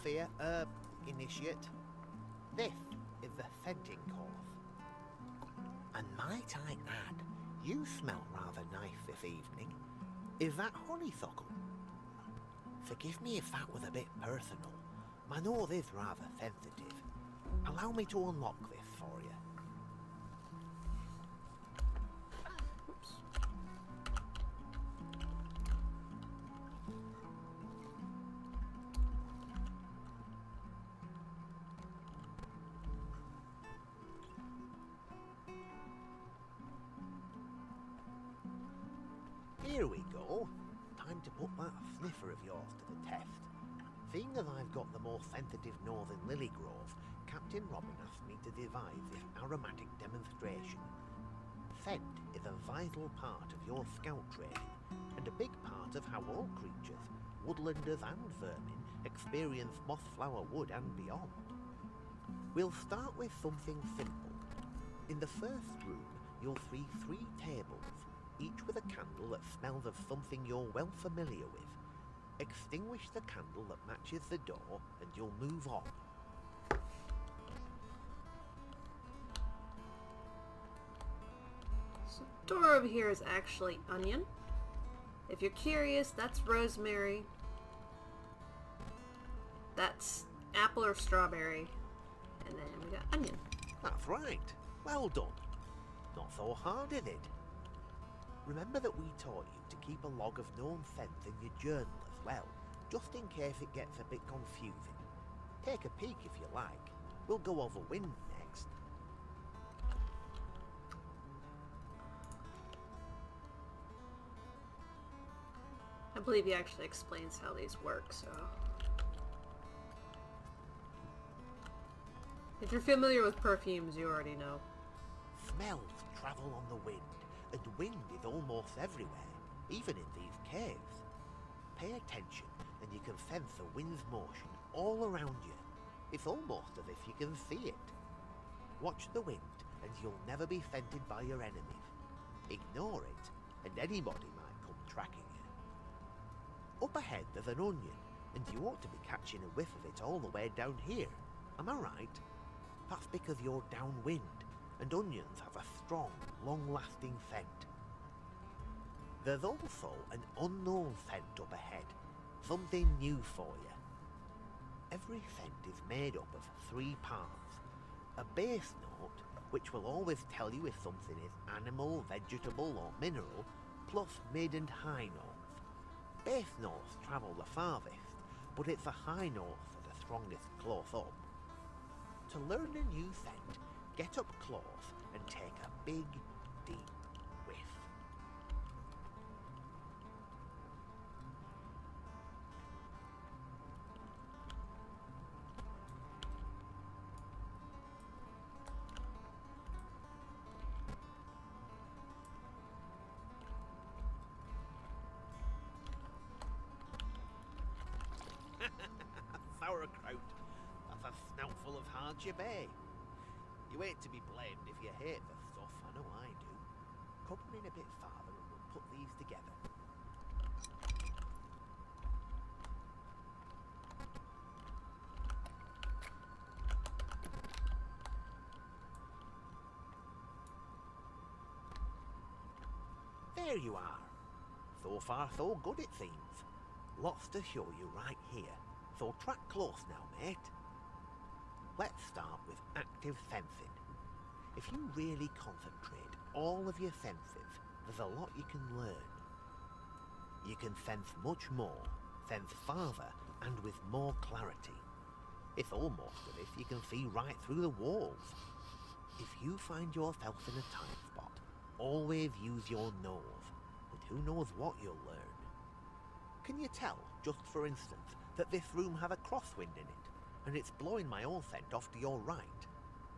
fear, initiate. This is the scenting course. And might I add, you smell rather nice this evening. Is that honeysuckle? Forgive me if that was a bit personal. My nose is rather sensitive. Allow me to unlock this for you. Here we go. Time to put that sniffer of yours to the test. Seeing as I've got the more sensitive nose in Lily Grove, Captain Robin asked me to devise this aromatic demonstration. Scent is a vital part of your scout training, and a big part of how all creatures, woodlanders and vermin, experience mossflower wood and beyond. We'll start with something simple. In the first room, you'll see 3 tables, each with a candle that smells of something you're well familiar with. Extinguish the candle that matches the door and you'll move on. So the door over here is actually onion. If you're curious, that's rosemary. That's apple or strawberry. And then we got onion. That's right. Well done. Not so hard, is it? Remember that we taught you to keep a log of known scents in your journal as well, just in case it gets a bit confusing. Take a peek if you like. We'll go over wind next. I believe he actually explains how these work, so... If you're familiar with perfumes, you already know. Smells travel on the wind, and wind is almost everywhere, even in these caves. Pay attention, and you can sense the wind's motion all around you. It's almost as if you can see it. Watch the wind, and you'll never be scented by your enemies. Ignore it, and anybody might come tracking you. Up ahead there's an onion, and you ought to be catching a whiff of it all the way down here. Am I right? That's because you're downwind, and onions have a strong, long-lasting scent. There's also an unknown scent up ahead, something new for you. Every scent is made up of 3 parts. A base note, which will always tell you if something is animal, vegetable or mineral, plus mid and high notes. Base notes travel the farthest, but it's the high notes that are strongest close up. To learn a new scent, get up close and take a big, deep whiff. Sauerkraut. That's a snoutful of hardship, eh? You ain't to be blamed if you hate the stuff, I know I do. Come in a bit farther and we'll put these together. There you are. So far so good it seems. Lots to show you right here, so track close now, mate. Let's start with active sensing. If you really concentrate all of your senses, there's a lot you can learn. You can sense much more, sense farther, and with more clarity. It's almost as if you can see right through the walls. If you find yourself in a tight spot, always use your nose, and who knows what you'll learn. Can you tell, just for instance, that this room has a crosswind in it, and it's blowing my own scent off to your right?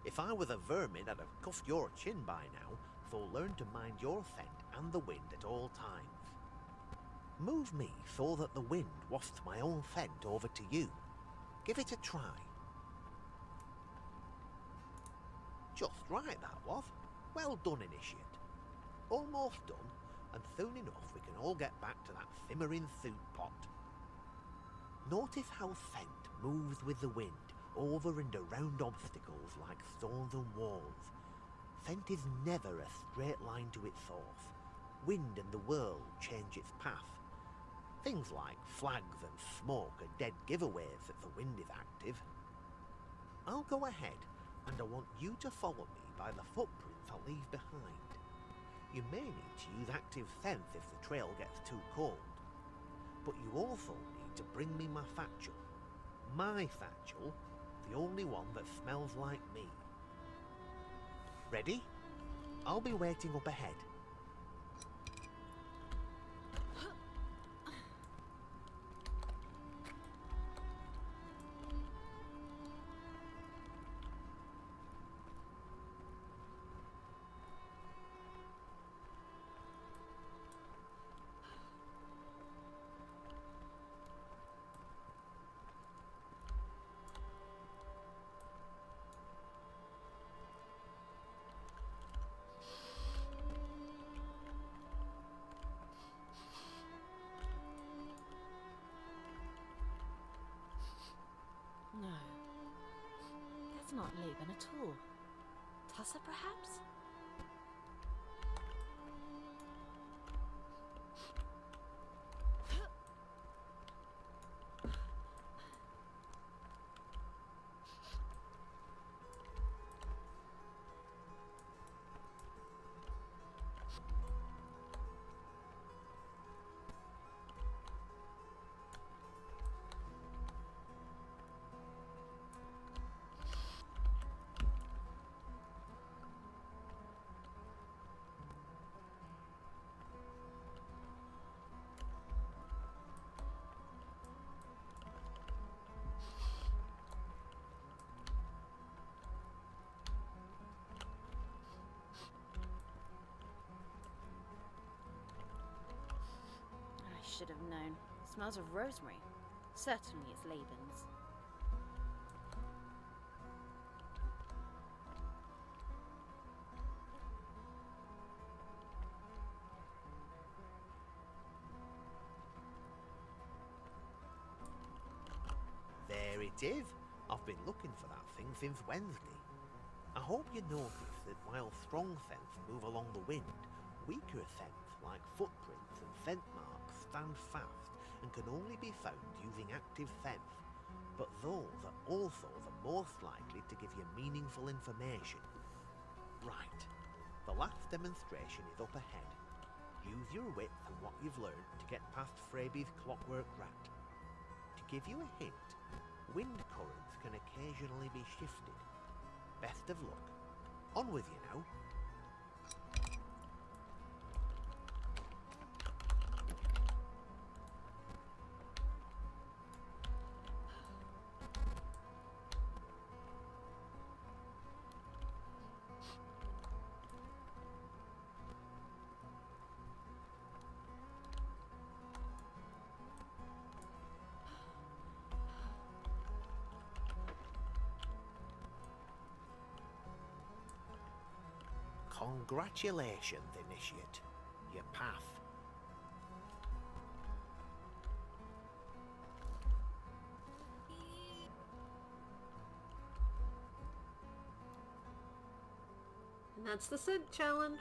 If I was a vermin, I'd have cuffed your chin by now, so learn to mind your scent and the wind at all times. Move me so that the wind wafts my own scent over to you. Give it a try. Just right, that was. Well done, Initiate. Almost done, and soon enough we can all get back to that simmering soup pot. Notice how scent moves with the wind over and around obstacles like stones and walls. Scent is never a straight line to its source. Wind and the world change its path. Things like flags and smoke are dead giveaways that the wind is active. I'll go ahead, and I want you to follow me by the footprints I'll leave behind. You may need to use active sense if the trail gets too cold, but you also need to bring me my satchel. My satchel, the only one that smells like me. Ready? I'll be waiting up ahead. No, that's not Laban at all. Tussa, perhaps? I should have known. It smells of rosemary. Certainly it's Laban's. There it is. I've been looking for that thing since Wednesday. I hope you notice that while strong scents move along the wind, weaker scents like footprints and scent marks stand fast and can only be found using active sense, but those are also the most likely to give you meaningful information. Right, the last demonstration is up ahead. Use your wits and what you've learned to get past Freby's clockwork rat. To give you a hint, wind currents can occasionally be shifted. Best of luck. On with you now. Congratulations, Initiate. Your path. And that's the scent challenge.